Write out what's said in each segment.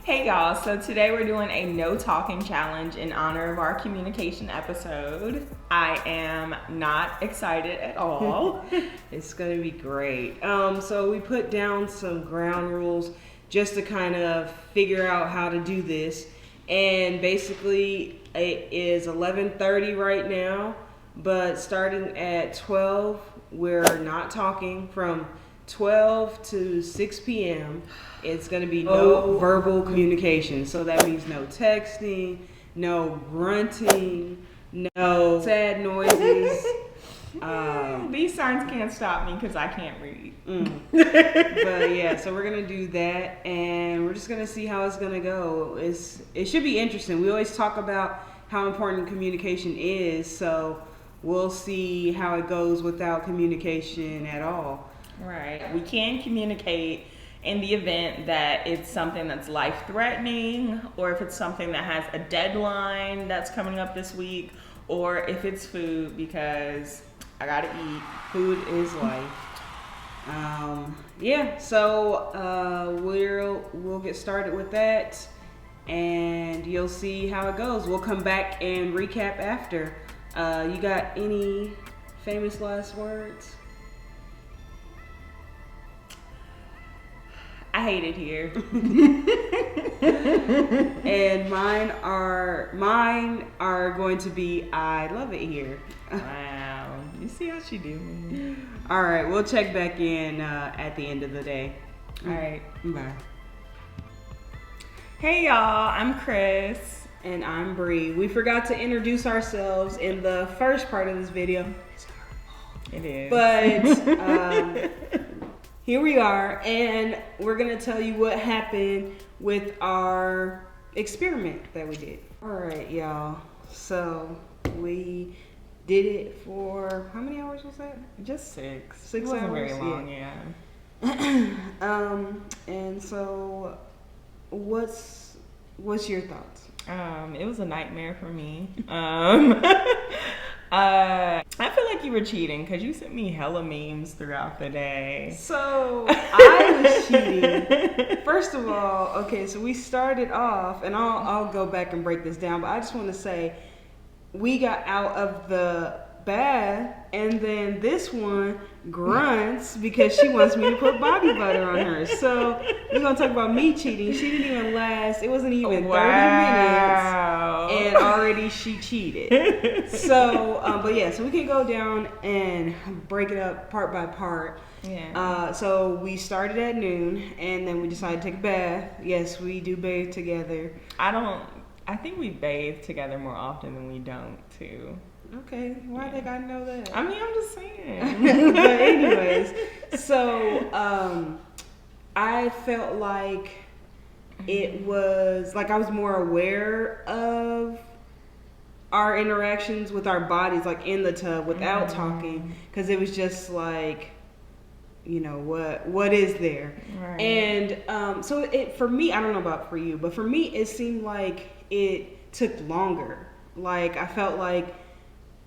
Hey y'all, so today we're doing a no talking challenge in honor of our communication episode. I am not excited at all. It's gonna be great. So we put down some ground rules just to kind of figure out how to do this. And basically it is 11:30 right now, but starting at 12, we're not talking. From 12 to 6 p.m. it's going to be no verbal communication. So that means no texting, no grunting, no sad noises. These signs can't stop me because I can't read. But yeah, so we're going to do that, and we're just going to see how it's going to go. It should be interesting. We always talk about how important communication is, so we'll see how it goes without communication at all. Right. We can communicate in the event that it's something that's life-threatening, or if it's something that has a deadline that's coming up this week, or if it's food, because I gotta eat. Food is life. So we'll get started with that, and you'll see how it goes. We'll come back and recap after. You got any famous last words? I hate it here. And mine are going to be I love it here. Wow. You see how she do me. All right, we'll check back in at the end of the day. All right. Bye. Hey y'all, I'm Kris. And I'm Bree. We forgot to introduce ourselves in the first part of this video. It's our fault. It is. But here we are, and we're gonna tell you what happened with our experiment that we did. All right, y'all. So we did it for how many hours was that? Just 6. 6 it wasn't hours. very long, yeah. And so, what's your thoughts? It was a nightmare for me. I feel like you were cheating because you sent me hella memes throughout the day. So I was cheating. First of all, okay, so we started off, and I'll go back and break this down, but I just want to say we got out of the bath, and then this one grunts because she wants me to put body butter on her. So we're gonna talk about me cheating. She didn't even last. It wasn't even 30 minutes, and already she cheated. So, but yeah, so we can go down and break it up part by part. Yeah. So we started at noon, and then we decided to take a bath. Yes, we do bathe together. I think we bathe together more often than we don't too. Okay, why they gotta know that? I mean, I'm just saying. But anyways, so I felt like it was like I was more aware of our interactions with our bodies, like in the tub without talking, because it was just like, you know, what is there? Right. And so it, for me, I don't know about for you, but for me it seemed like it took longer. Like I felt like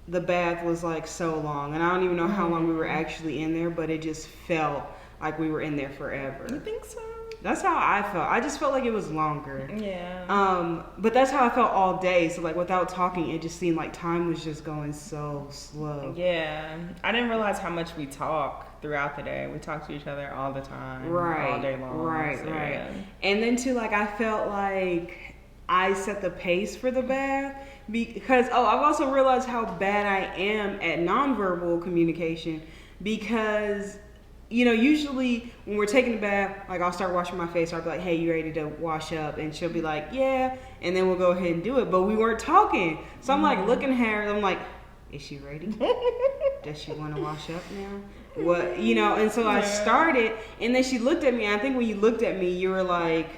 the bath was like so long, and I don't even know how long we were actually in there, but it just felt like we were in there forever. You think so? That's how I felt. I just felt like it was longer. Yeah. But that's how I felt all day. So like without talking, it just seemed like time was just going so slow. Yeah. I didn't realize how much we talk throughout the day. We talk to each other all the time. Right. All day long. Right. So, Right. yeah. And then too, like I felt like I set the pace for the bath. Because, I've also realized how bad I am at nonverbal communication, because, you know, usually when we're taking a bath, like I'll start washing my face, I'll be like, hey, you ready to wash up? And she'll be like, yeah, and then we'll go ahead and do it. But we weren't talking. So I'm like looking at her, and I'm like, is she ready? Does she want to wash up now? What, you know, and so I started, and then she looked at me, and I think when you looked at me, you were like,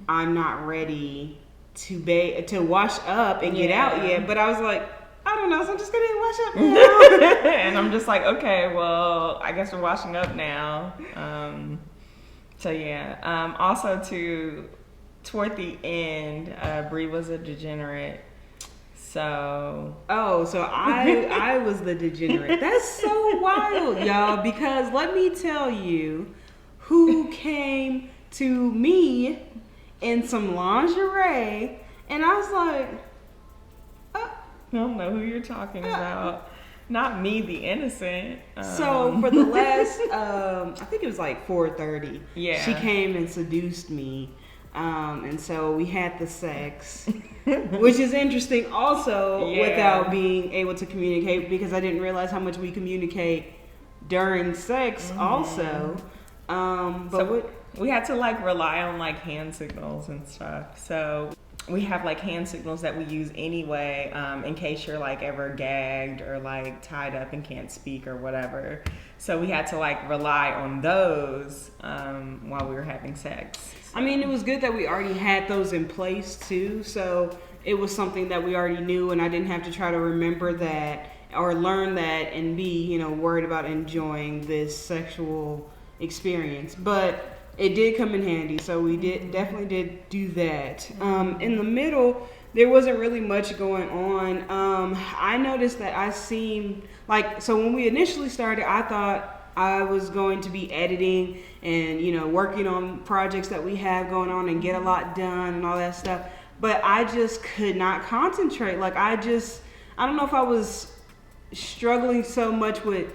I'm not ready to wash up and get out yet. But I was like, I don't know, so I'm just gonna wash up now. And I'm just like, okay, well, I guess we're washing up now. So yeah. Also toward the end, Bree was a degenerate. So I was the degenerate. That's so wild, y'all, because let me tell you who came to me in some lingerie, and I was like, I don't know who you're talking about. Not me, the innocent. So for the last, I think it was like 4:30. Yeah. She came and seduced me, and so we had the sex, which is interesting also without being able to communicate, because I didn't realize how much we communicate during sex also. But so we had to like rely on like hand signals and stuff. So we have like hand signals that we use anyway, in case you're like ever gagged or like tied up and can't speak or whatever. So we had to like rely on those while we were having sex. I mean, it was good that we already had those in place too. So it was something that we already knew, and I didn't have to try to remember that or learn that and be, worried about enjoying this sexual experience. But it did come in handy, so we definitely did do that. In the middle, there wasn't really much going on. I noticed that I seemed like, so when we initially started, I thought I was going to be editing and, working on projects that we have going on and get a lot done and all that stuff. But I just could not concentrate. Like, I don't know if I was struggling so much with,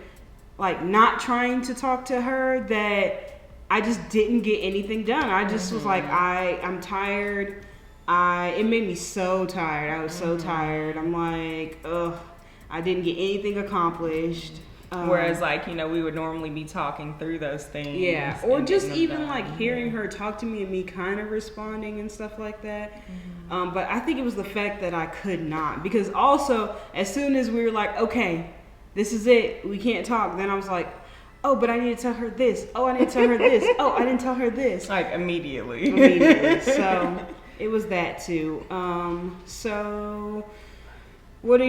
like, not trying to talk to her that I just didn't get anything done. I just was like, I'm tired. It made me so tired. I was so tired. I'm like, ugh, I didn't get anything accomplished. Whereas, like, we would normally be talking through those things. Yeah, or just even like hearing her talk to me and me kind of responding and stuff like that. But I think it was the fact that I could not. Because also, as soon as we were like, okay, this is it, we can't talk, then I was like, oh, but I need to tell her this. Oh, I need to tell her this. Oh, I didn't tell her this. Like, immediately. So it was that too. So what's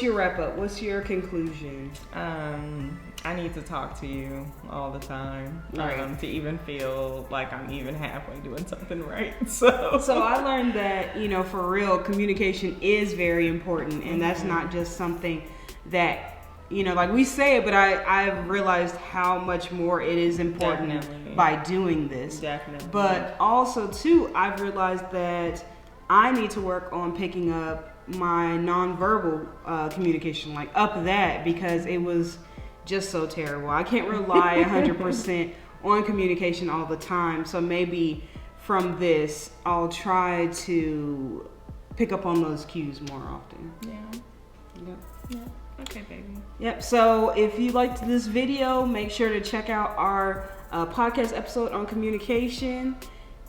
your wrap up? What's your conclusion? I need to talk to you all the time, right, to even feel like I'm even halfway doing something right. So I learned that, for real, communication is very important, and that's not just something that, like we say it, but I've realized how much more it is important by doing this. Definitely. But also, too, I've realized that I need to work on picking up my nonverbal communication, like up that, because it was just so terrible. I can't rely 100% on communication all the time. So maybe from this, I'll try to pick up on those cues more often. Yeah. Okay, baby. Yep. So if you liked this video, make sure to check out our podcast episode on communication.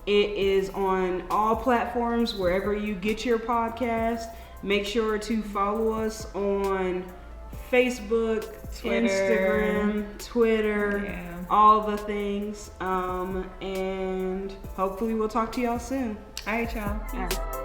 It is on all platforms, wherever you get your podcast. Make sure to follow us on Facebook, Twitter, Instagram, Twitter, all the things. And hopefully we'll talk to y'all soon. All right, y'all. All right.